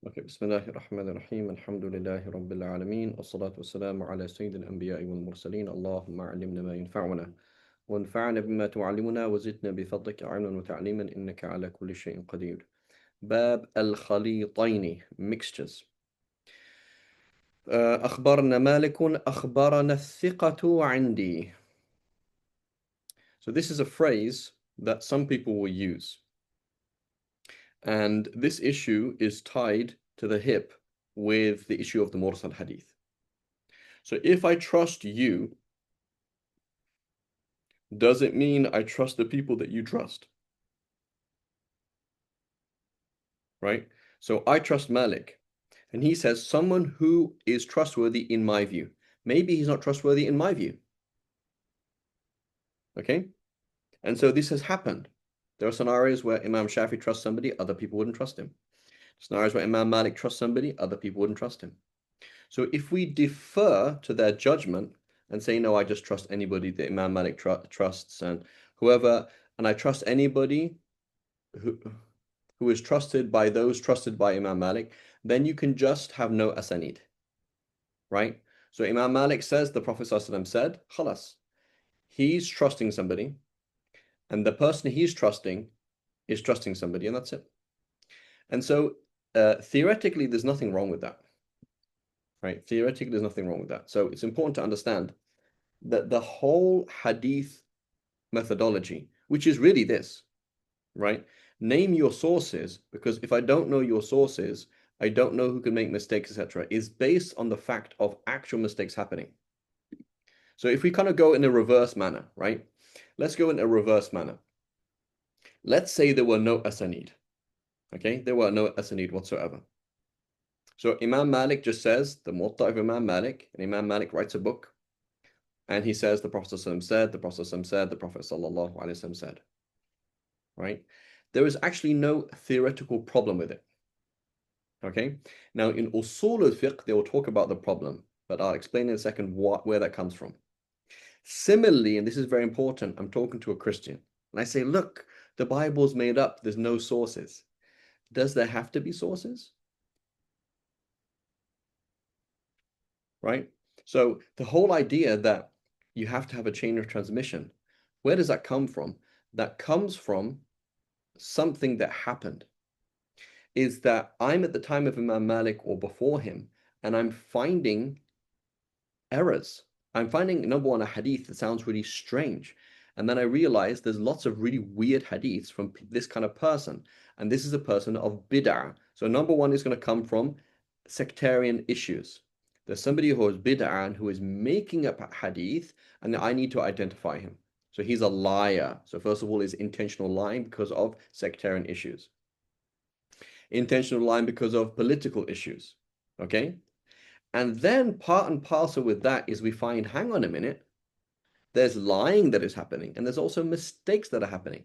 Okay, Bismillahir Rahmanir Rahim. Alhamdulillahi Rabbil Alameen. As-salatu was-salamu ala Sayyidil Anbiya'i wal Mursaleen. Allahumma alimna ma yanfa'una. وانفعنا بما تعلمنا وزدنا بفضلك علما وتعليما إنك على كل شيء قدير. باب الخليطين, mixtures. أخبرنا مالك أخبرنا الثقة عندي. So this is a phrase that some people will use. And this issue is tied to the hip with the issue of the mursal hadith. So if I trust you, does it mean I trust the people that you trust? Right? So I trust Malik. And he says someone who is trustworthy in my view. Maybe he's not trustworthy in my view. Okay? And so this has happened. There are scenarios where Imam Shafi trusts somebody, other people wouldn't trust him. Scenarios where Imam Malik trusts somebody, other people wouldn't trust him. So if we defer to their judgment and say, no, I just trust anybody that Imam Malik trusts and whoever, and I trust anybody who is trusted by those trusted by Imam Malik, then you can just have no asanid, right? So Imam Malik says, the Prophet ﷺ said, khalas, he's trusting somebody, and the person he's trusting is trusting somebody, and that's it. And so theoretically, there's nothing wrong with that, right? Theoretically, there's nothing wrong with that. So it's important to understand that the whole hadith methodology, which is really this, right? Name your sources, because if I don't know your sources, I don't know who can make mistakes, etc., is based on the fact of actual mistakes happening. So if we kind of go in a reverse manner, right? Let's go in a reverse manner. Let's say there were no asanid. Okay, there were no asanid whatsoever. So Imam Malik just says the Muwatta of Imam Malik, and Imam Malik writes a book, and he says the Prophet said, the Prophet said, the Prophet said. Right? There is actually no theoretical problem with it. Okay? Now, in Usul al-Fiqh, they will talk about the problem, but I'll explain in a second where that comes from. Similarly, and this is very important, I'm talking to a Christian, and I say, look, the Bible's made up, there's no sources. Does there have to be sources? Right? So the whole idea that you have to have a chain of transmission, where does that come from? That comes from something that happened. Is that I'm at the time of Imam Malik or before him, and I'm finding errors. I'm finding, number one, a hadith that sounds really strange. And then I realize there's lots of really weird hadiths from this kind of person. And this is a person of bid'ah. So number one is going to come from sectarian issues. There's somebody who is bid'ah and who is making up a hadith, and I need to identify him. So he's a liar. So first of all, is intentional lying because of sectarian issues. Intentional lying because of political issues. Okay? And then part and parcel with that is we find, hang on a minute, there's lying that is happening, and there's also mistakes that are happening.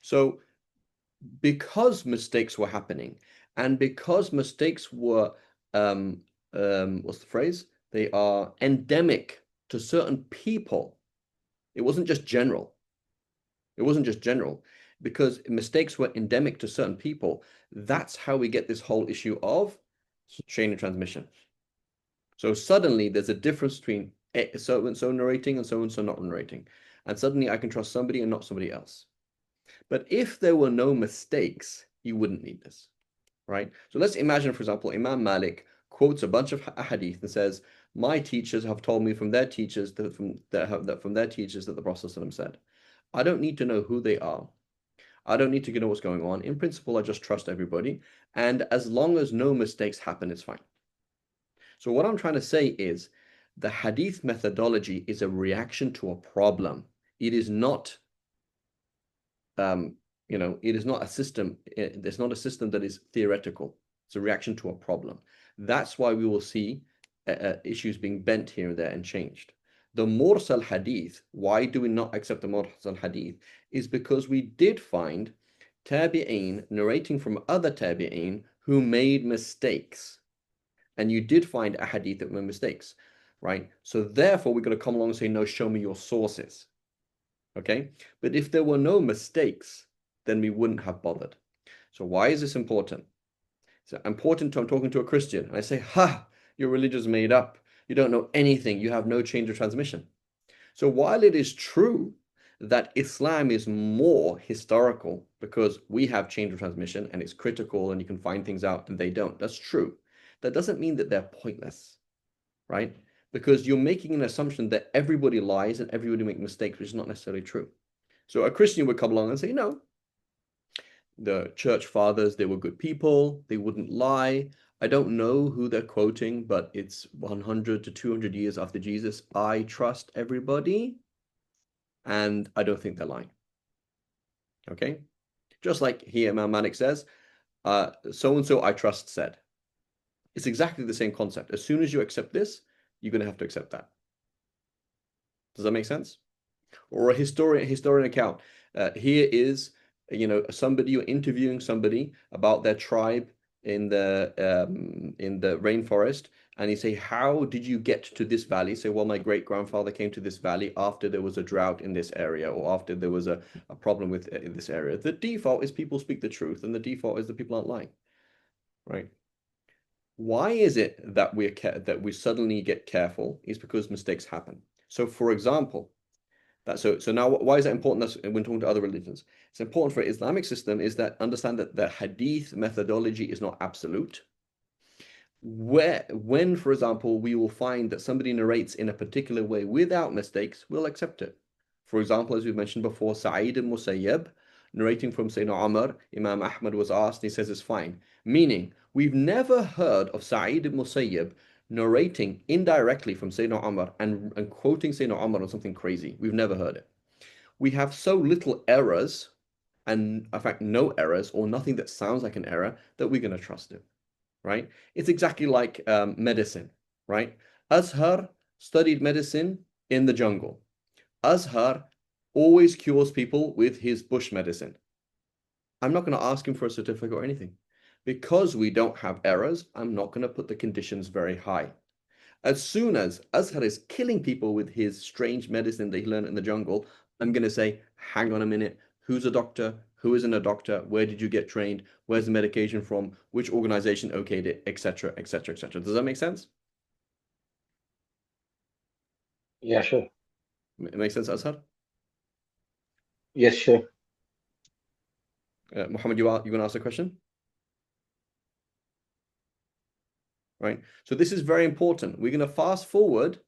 So because mistakes were happening, and because mistakes were, what's the phrase? They are endemic to certain people. It wasn't just general. It wasn't just general. Because mistakes were endemic to certain people, that's how we get this whole issue of chain of transmission. So suddenly there's a difference between so and so narrating and so not narrating. And suddenly I can trust somebody and not somebody else. But if there were no mistakes, you wouldn't need this, right? So let's imagine, for example, Imam Malik quotes a bunch of hadith and says, my teachers have told me from their teachers that from their teachers that the Prophet said. I don't need to know who they are. I don't need to know what's going on. In principle, I just trust everybody. And as long as no mistakes happen, it's fine. So what I'm trying to say is the hadith methodology is a reaction to a problem. It is not, it is not a system. It's not a system that is theoretical. It's a reaction to a problem. That's why we will see issues being bent here and there and changed. The mursal hadith, why do we not accept the mursal hadith, is because we did find tabi'een narrating from other tabi'een who made mistakes. And you did find a hadith that were mistakes, right? So therefore, we're going to come along and say, no, show me your sources. Okay? But if there were no mistakes, then we wouldn't have bothered. So why is this important? So important to I'm talking to a Christian and I say, ha, your religion's made up. You don't know anything. You have no change of transmission. So while it is true that Islam is more historical because we have change of transmission and it's critical and you can find things out and they don't, that's true. That doesn't mean that they're pointless, right? Because you're making an assumption that everybody lies and everybody makes mistakes, which is not necessarily true. So a Christian would come along and say, no, the church fathers, they were good people, they wouldn't lie. I don't know who they're quoting, but it's 100 to 200 years after Jesus. I trust everybody, and I don't think they're lying. Okay? Just like here, Imam Malik says, so and so I trust said. It's exactly the same concept. As soon as you accept this, you're going to have to accept that. Does that make sense? Or a historian account. Here is, somebody, you're interviewing somebody about their tribe in the rainforest, and you say, how did you get to this valley? Say, well, my great grandfather came to this valley after there was a drought in this area, or after there was a problem with this area. The default is people speak the truth, and the default is that people aren't lying, right? Why is it that we suddenly get careful? Is because mistakes happen. So, for example, so now why is that important? That's when talking to other religions. It's important for Islamic system is that understand that the hadith methodology is not absolute. When, for example, we will find that somebody narrates in a particular way without mistakes, we'll accept it. For example, as we've mentioned before, Sa'id ibn Musayyab, narrating from Sayyidina Umar, Imam Ahmad was asked, he says it's fine. Meaning, we've never heard of Sa'id ibn Musayyab narrating indirectly from Sayyidina Umar and quoting Sayyidina Umar on something crazy. We've never heard it. We have so little errors, and in fact, no errors or nothing that sounds like an error, that we're going to trust it, right? It's exactly like medicine, right? Azhar studied medicine in the jungle. Azhar always cures people with his bush medicine. I'm not going to ask him for a certificate or anything. Because we don't have errors, I'm not going to put the conditions very high. As soon as Azhar is killing people with his strange medicine that he learned in the jungle, I'm going to say, hang on a minute, who's a doctor? Who isn't a doctor? Where did you get trained? Where's the medication from? Which organization okayed it, etc., etc., etc. Does that make sense? Yeah, sure. It makes sense, Azhar? Yes, sure. Muhammad, you going to ask a question? Right? So this is very important. We're going to fast forward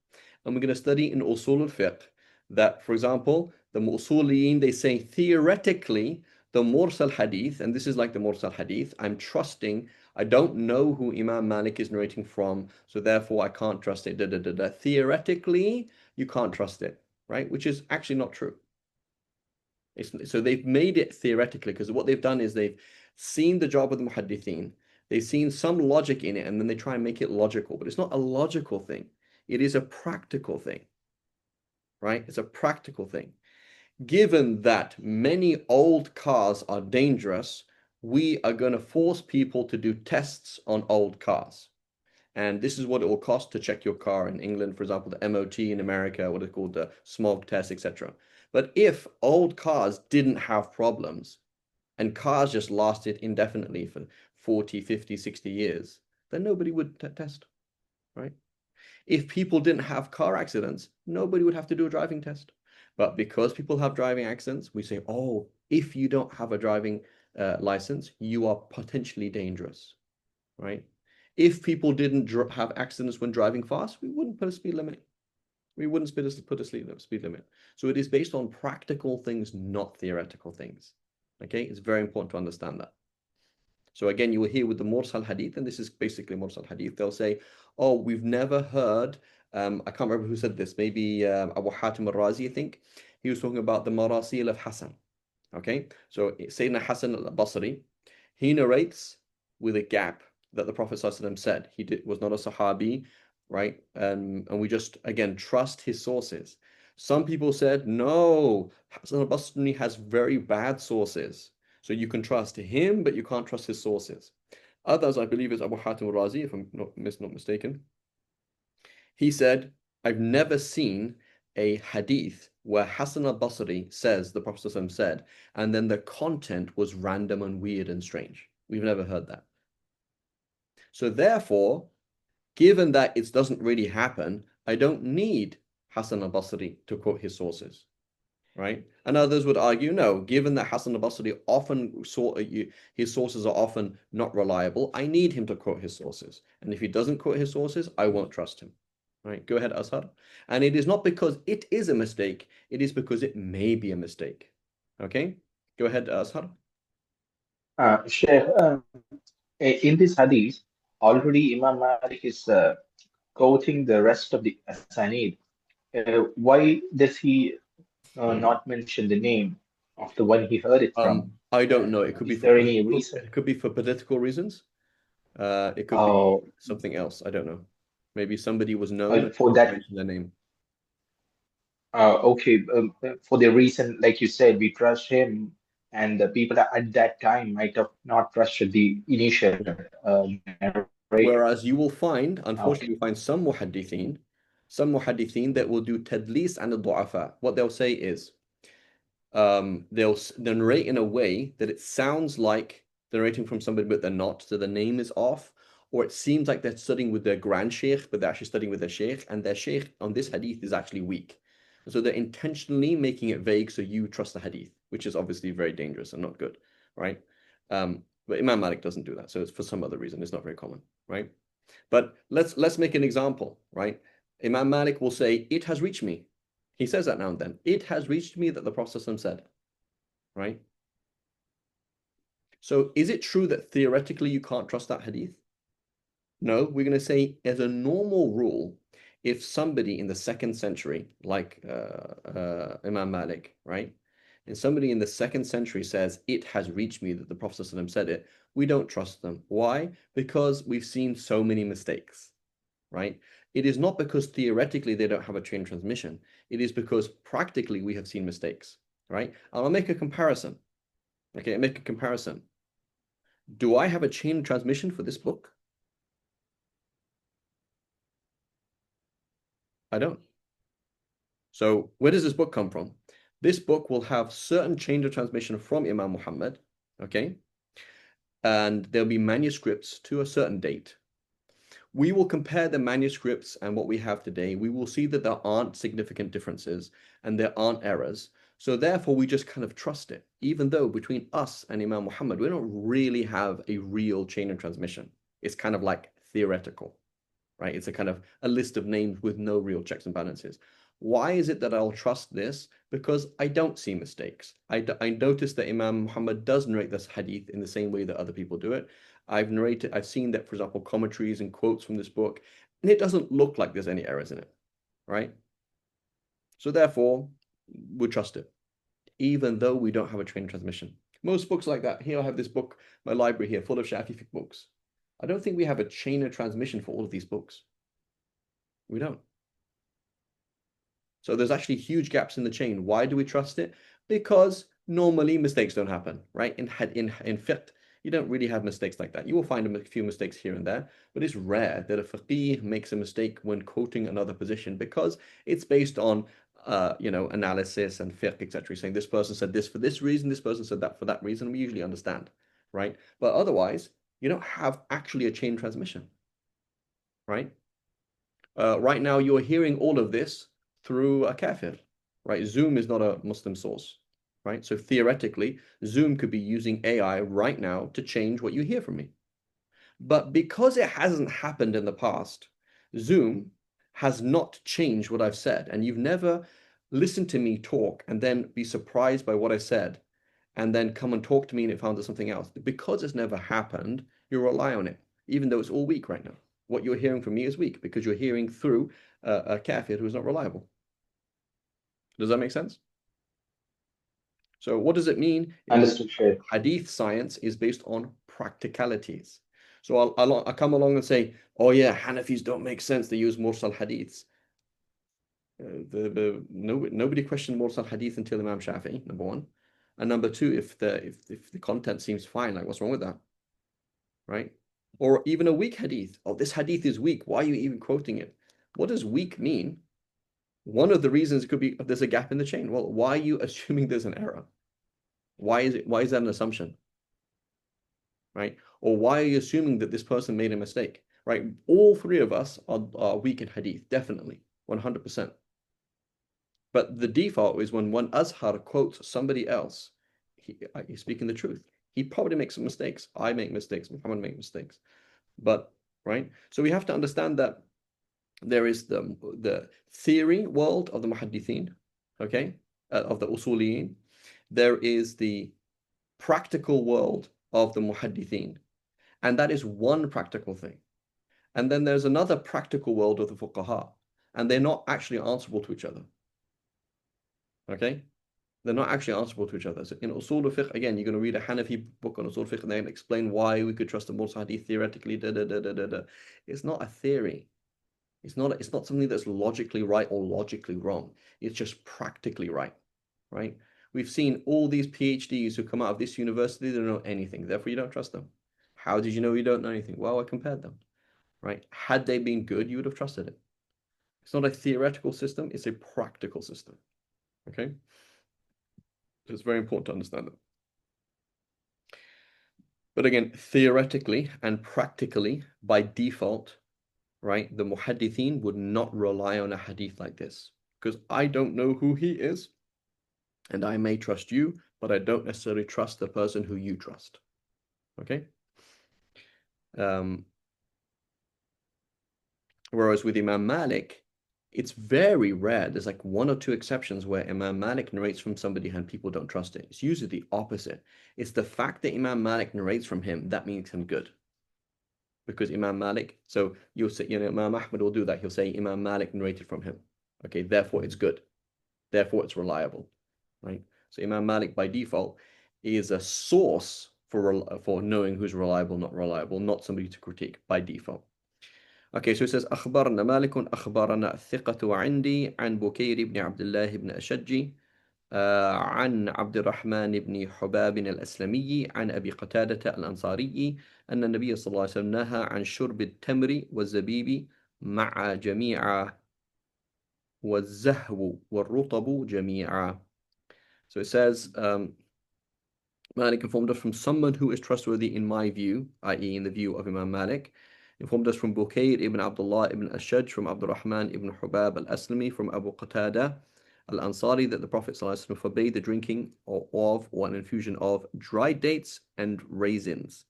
and we're going to study in Usul al-Fiqh that, for example, the Usuliyin, they say theoretically the Mursal Hadith, and this is like the Mursal Hadith, I'm trusting, I don't know who Imam Malik is narrating from, so therefore I can't trust it. Da, da, da, da. Theoretically, you can't trust it, right? Which is actually not true. So they've made it theoretically because what they've done is they've seen the job of the muhaddithin, they've seen some logic in it, and then they try and make it logical. But it's not a logical thing. It is a practical thing, right? It's a practical thing. Given that many old cars are dangerous, we are going to force people to do tests on old cars. And this is what it will cost to check your car in England, for example, the MOT in America, what is called the smog test, etc. But if old cars didn't have problems and cars just lasted indefinitely for 40, 50, 60 years, then nobody would test, right? If people didn't have car accidents, nobody would have to do a driving test. But because people have driving accidents, we say, oh, if you don't have a driving license, you are potentially dangerous, right? If people didn't have accidents when driving fast, we wouldn't put a speed limit. We wouldn't put a speed limit. So it is based on practical things, not theoretical things. Okay, it's very important to understand that. So again, you will hear with the Mursal Hadith, and this is basically Mursal Hadith. They'll say, "Oh, we've never heard." I can't remember who said this. Maybe Abu Hatim al-Razi, I think. He was talking about the Marasil of Hassan. Okay, so Sayyidina Hassan al-Basri, he narrates with a gap that the Prophet ﷺ said. Was not a Sahabi, right? And we just, again, trust his sources. Some people said, no, Hassan al-Basri has very bad sources. So you can trust him, but you can't trust his sources. Others, I believe, is Abu Hatim al-Razi, if I'm not mistaken. He said, I've never seen a hadith where Hassan al-Basri says, the Prophet ﷺ said, and then the content was random and weird and strange. We've never heard that. So therefore, given that it doesn't really happen, I don't need Hassan al-Basri to quote his sources, right? And others would argue, no, given that Hassan al-Basri often his sources are often not reliable, I need him to quote his sources. And if he doesn't quote his sources, I won't trust him. Right? Go ahead, Azhar. And it is not because it is a mistake, it is because it may be a mistake. Okay? Go ahead, Azhar. Sheikh, in this hadith, already Imam Malik is quoting the rest of the asanid. Why does he not mention the name of the one he heard it from? I don't know. It could be Is for there any political, reason? it could be for political reasons. It could be Oh, something else. I don't know. Maybe somebody was known and for that, mentioned their name. okay, for the reason, like you said, we trust him, and the people at that time might have not trusted the initial Yeah. narrator. Whereas you will find, unfortunately, Okay. you find some muhaddithin that will do tadlis and du'afa. What they'll say is, they'll narrate in a way that it sounds like they're narrating from somebody, but they're not. So the name is off, or it seems like they're studying with their grand sheikh, but they're actually studying with their sheikh, and their sheikh on this hadith is actually weak. So they're intentionally making it vague so you trust the hadith, which is obviously very dangerous and not good, right? But Imam Malik doesn't do that, so it's for some other reason. It's not very common, right? But let's make an example, right? Imam Malik will say, "It has reached me." He says that now and then. It has reached me that the Prophet said, right? So is it true that theoretically you can't trust that hadith? No, we're going to say as a normal rule, if somebody in the second century, like Imam Malik, right? And somebody in the second century says, it has reached me that the Prophet ﷺ said it, we don't trust them. Why? Because we've seen so many mistakes, right? It is not because theoretically they don't have a chain transmission. It is because practically we have seen mistakes, right? I'll make a comparison. Okay, I make a comparison. Do I have a chain transmission for this book? I don't. So where does this book come from? This book will have certain chain of transmission from Imam Muhammad, okay? And there'll be manuscripts to a certain date. We will compare the manuscripts and what we have today. We will see that there aren't significant differences and there aren't errors. So therefore, we just kind of trust it, even though between us and Imam Muhammad, we don't really have a real chain of transmission. It's kind of like theoretical, right? It's a kind of a list of names with no real checks and balances. Why is it that I'll trust this? Because I don't see mistakes. I notice that Imam Muhammad does narrate this hadith in the same way that other people do it. I've seen that, for example, commentaries and quotes from this book, and it doesn't look like there's any errors in it, right? So therefore, we trust it, even though we don't have a trained transmission. Most books like that. Here I have this book, my library here, full of Shafi'i books. I don't think we have a chain of transmission for all of these books. We don't. So there's actually huge gaps in the chain. Why do we trust it? Because normally mistakes don't happen, right? In fiqh, you don't really have mistakes like that. You will find a few mistakes here and there, but it's rare that a faqih makes a mistake when quoting another position because it's based on analysis and fiqh, etc. Saying this person said this for this reason, this person said that for that reason. We usually understand, right? But otherwise, you don't have actually a chain transmission, right? Right now, you're hearing all of this through a kafir, right? Zoom is not a Muslim source, right? So theoretically, Zoom could be using AI right now to change what you hear from me. But because it hasn't happened in the past, Zoom has not changed what I've said. And you've never listened to me talk and then be surprised by what I said and then come and talk to me and it found out something else. Because it's never happened, you rely on it, even though it's all weak right now. What you're hearing from me is weak because you're hearing through a kafir who's not reliable. Does that make sense? So what does it mean? It means Understood, Sheikh. hadith science is based on practicalities. So I'll come along and say, oh yeah, Hanafis don't make sense. They use mursal hadiths. Nobody questioned mursal hadith until Imam Shafi'i, number one. And number two, if the content seems fine, like what's wrong with that? Right? Or even a weak hadith. Oh, this hadith is weak. Why are you even quoting it? What does weak mean? One of the reasons could be there's a gap in the chain. Well, why are you assuming there's an error? Why is that an assumption? right? Or why are you assuming that this person made a mistake, right? All three of us are weak in hadith, definitely, 100%. But the default is when one Azhar quotes somebody else, he's speaking the truth. He probably makes some mistakes. I make mistakes. Muhammad make mistakes. But, right? So we have to understand that there is the theory world of the muhaddithin, okay, of the usuliyin. There is the practical world of the muhaddithin, and that is one practical thing. And then there's another practical world of the fuqaha, and they're not actually answerable to each other. Okay, they're not actually answerable to each other. So in usul al-fiqh, again, you're going to read a Hanafi book on usul al-fiqh, and they're going to explain why we could trust the Mursal hadith theoretically. Da, da, da, da, da, da. It's not a theory. It's not something that's logically right or logically wrong. It's just practically right, right? We've seen all these PhDs who come out of this university, they don't know anything. Therefore, you don't trust them. How did you know you don't know anything? Well, I compared them, right? Had they been good, you would have trusted it. It's not a theoretical system, it's a practical system. Okay? So it's very important to understand that. But again, theoretically and practically, by default, right, the muhaddithin would not rely on a hadith like this because I don't know who he is, and I may trust you, but I don't necessarily trust the person who you trust. Okay? Um, Whereas with Imam Malik, it's very rare. There's like one or two exceptions where Imam Malik narrates from somebody and people don't trust it. It's usually the opposite. It's the fact that Imam Malik narrates from him that makes him good. Because Imam Malik, so you'll say, Imam Ahmad will do that. He'll say Imam Malik narrated from him. Okay, therefore it's good. Therefore it's reliable, right? So Imam Malik by default is a source for knowing who's reliable, not reliable, not somebody to critique by default. Okay, so it says أخبرنا مالك أخبرنا الثقة عندي عن بكير بن عبد الله بن أشج عن عبد الرحمن بن حباب الأسلمي عن أبي قتادة الأنصاري أن النبي صلى الله عليه وسلم نهى عن شرب التمر والزبيب مع جميع والزهو والرطب جميعا. So it says, Malik informed us from someone who is trustworthy in my view, i.e. in the view of Imam Malik. Informed us from Bukayr ibn Abdullah ibn Ashaj, from Abdurrahman ibn Hubab al-Aslami, from Abu Qatada al-Ansari, that the Prophet ﷺ forbade the drinking of or an infusion of dried dates and raisins,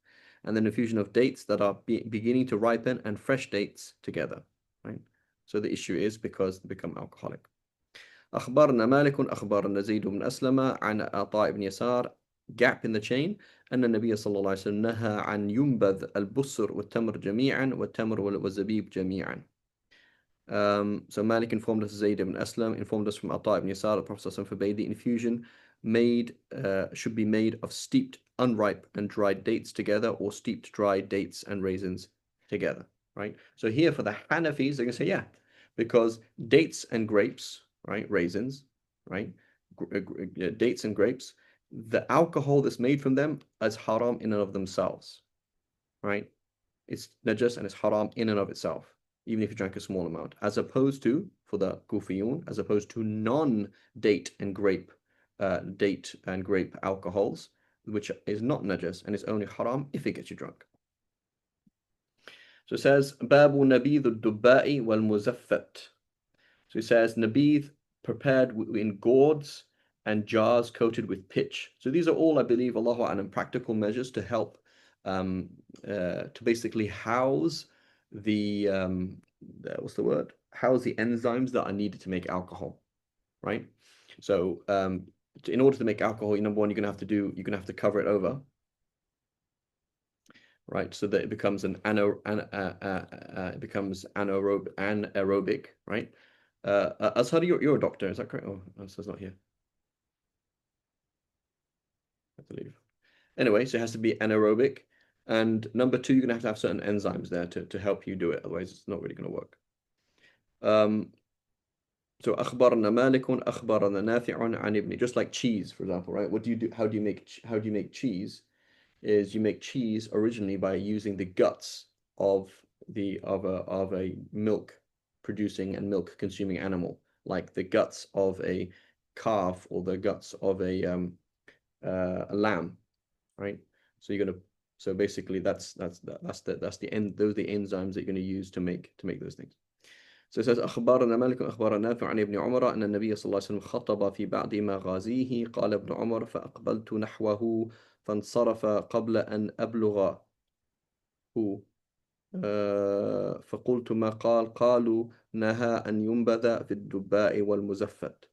and then infusion of dates that are beginning to ripen and fresh dates together. Right? So the issue is because they become alcoholic. أخبرنا مالك أخبرنا زيد بن أسلم عن عطاء بن يسار gap in the chain أن النبي صلى الله عليه وسلم نهى عن ينبذ البصر والتمر جميعا والتمر والزبيب جميعا. So Malik informed us, Zayd ibn Aslam informed us from Ata ibn Yasar, the Prophet forbade the infusion should be made of steeped, unripe and dried dates together, or steeped, dried dates and raisins together, right? So here for the Hanafis, they're going to say, yeah, because dates and grapes, right, raisins, right, dates and grapes, the alcohol that's made from them is haram in and of themselves, right? It's najas and it's haram in and of itself, even if you drank a small amount, as opposed to, for the Kufiyun, as opposed to non-date and grape alcohols, which is not najas and it's only haram if it gets you drunk. So it says, Babu nabidh al-dubba'i wal-muzaffat. So it says, nabidh prepared in gourds and jars coated with pitch. So these are all, I believe, Allahu A'lam, practical measures to help to basically house what's the word? House the enzymes that are needed to make alcohol, right? So in order to make alcohol, number one, you're gonna have to cover it over, right? So that it becomes it becomes anaerobic, right? Azhar, you're a doctor, is that correct? Oh, Azhar's not here, I believe. Anyway, so it has to be anaerobic. And number two, you're going to have certain enzymes there to help you do it. Otherwise, it's not really going to work. So أخبرنا مالك أخبرنا نافع عن ابن, just like cheese, for example, right? What do you do? How do you make cheese? Is you make cheese originally by using the guts of a milk producing and milk consuming animal, like the guts of a calf or the guts of a lamb, right? So you're going to So basically, that's the end. Those are the enzymes that you're going to use to make those things. So it says أخبرنا مالك أخبرنا نافع عن ابن عمر أن النبي صلى الله عليه وسلم خطب في بعض مغازيه قال ابن عمر فأقبلت نحوه فانصرف قبل أن أبلغه فقلت ما قال قالوا نهى أن ينبذ في الدباء والمزفت.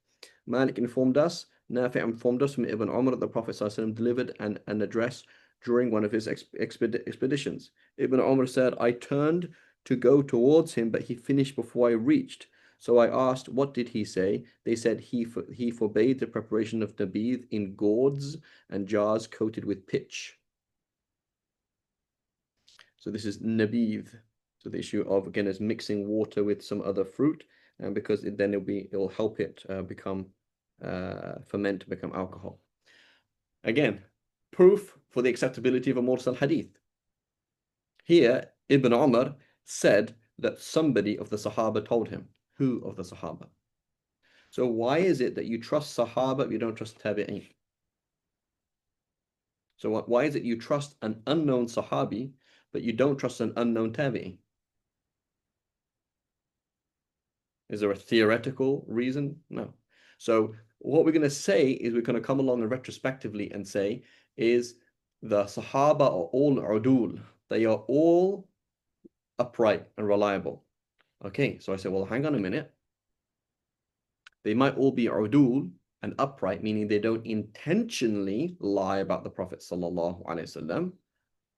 Malik informed us, Nafi informed us from Ibn Umar that the Prophet ﷺ delivered an address during one of his expeditions. Ibn Umar said, I turned to go towards him, but he finished before I reached. So I asked, what did he say? They said he forbade the preparation of nabidh in gourds and jars coated with pitch. So this is nabidh. So the issue of, again, is mixing water with some other fruit, and because then it'll help it become ferment to become alcohol. Again, proof for the acceptability of a mursal hadith. Here, Ibn Umar said that somebody of the Sahaba told him. Who of the Sahaba? So why is it that you trust Sahaba but you don't trust Tabi'in? So why is it you trust an unknown Sahabi but you don't trust an unknown Tabi'i? Is there a theoretical reason? No. So what we're going to say is we're going to come along and retrospectively and say is the Sahaba are all udul. They are all upright and reliable. Okay, so I say, well, hang on a minute. They might all be udul and upright, meaning they don't intentionally lie about the Prophet sallallahu alaihi wasallam,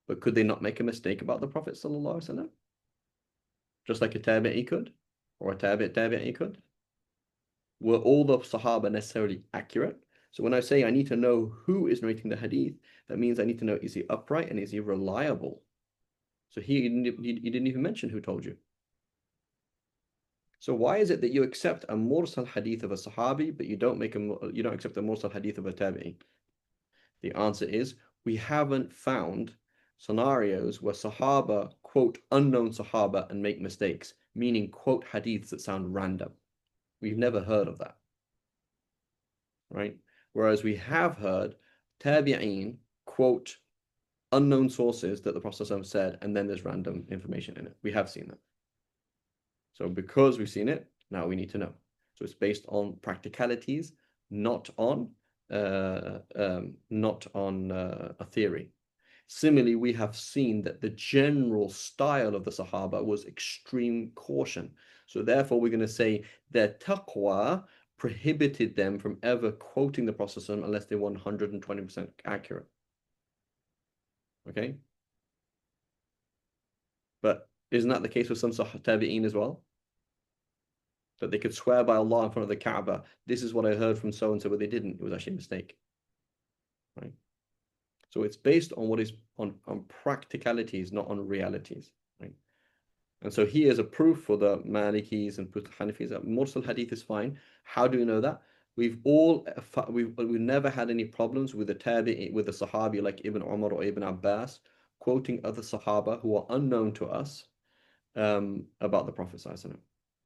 but could they not make a mistake about the Prophet sallallahu alaihi wasallam? Just like a tabi'i could, or a tabi'i could. Were all the Sahaba necessarily accurate? So when I say I need to know who is narrating the hadith, that means I need to know, is he upright and is he reliable? So he didn't even mention who told you. So why is it that you accept a mursal hadith of a Sahabi, but you don't accept a mursal hadith of a Tabi'i? The answer is we haven't found scenarios where Sahaba quote unknown Sahaba and make mistakes, meaning quote hadiths that sound random. We've never heard of that, right? Whereas we have heard Tabi'een quote unknown sources that the Prophet said, and then there's random information in it. We have seen that. So because we've seen it, now we need to know. So it's based on practicalities, not on a theory. Similarly, we have seen that the general style of the Sahaba was extreme caution. So therefore, we're going to say their taqwa prohibited them from ever quoting the Prophet unless they were 120% accurate. Okay? But isn't that the case with some Tabi'een as well? That they could swear by Allah in front of the Kaaba, this is what I heard from so-and-so, but they didn't. It was actually a mistake. Right? So it's based on what is on practicalities, not on realities. Right? And so here is a proof for the Malikis and Hanafis that Mursal Hadith is fine. How do we know that? We've never had any problems with the Tabi'i, with the Sahabi like Ibn Umar or Ibn Abbas quoting other Sahaba who are unknown to us about the Prophet ﷺ.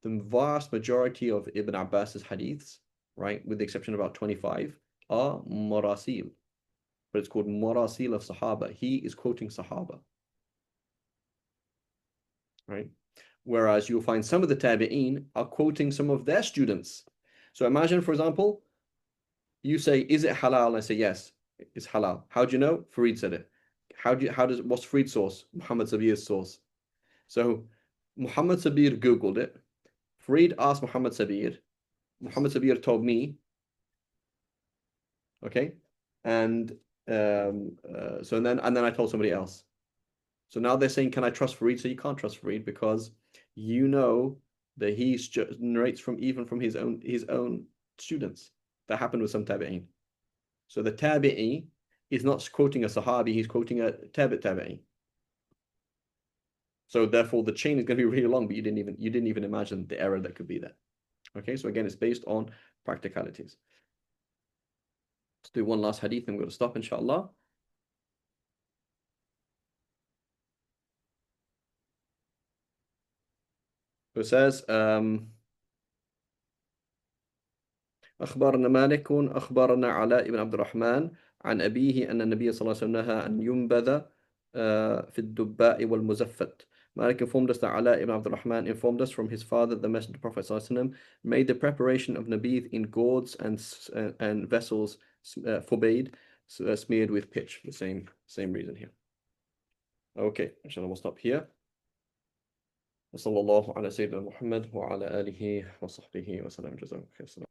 The vast majority of Ibn Abbas's hadiths, right, with the exception of about 25, are marasil. But it's called marasil of Sahaba. He is quoting Sahaba. Right? Whereas you'll find some of the Tabi'een are quoting some of their students. So imagine, for example, you say, is it halal? And I say, yes, it's halal. How do you know? Farid said it. What's Farid's source? Muhammad Sabir's source. So Muhammad Sabir Googled it. Farid asked Muhammad Sabir. Muhammad Sabir told me. Okay. And then I told somebody else. So now they're saying, can I trust Farid? So you can't trust Farid because you know that he narrates from his own students. That happened with some tabi'in. So the tabi'i is not quoting a sahabi, he's quoting a tabi'i. So therefore the chain is going to be really long, but you didn't even imagine the error that could be there. Okay, so again, it's based on practicalities. Let's do one last hadith and we're going to stop, inshallah. So it says, أخبرنا مالك أخبرنا علاء بن عبد الرحمن عن أبيه أن النبي صلى الله عليه وسلم نهى أن ينبذ في الدباء والمزفت. Malik informed us that Ala ibn Abdul Rahman informed us from his father, the Messenger of the Prophet ﷺ, made the preparation of nabith in gourds and vessels forbade, smeared with pitch. The same reason here. Okay, inshallah, we'll stop here. وصلى الله على سيدنا محمد وعلى آله وصحبه وسلم. جزاكم خير.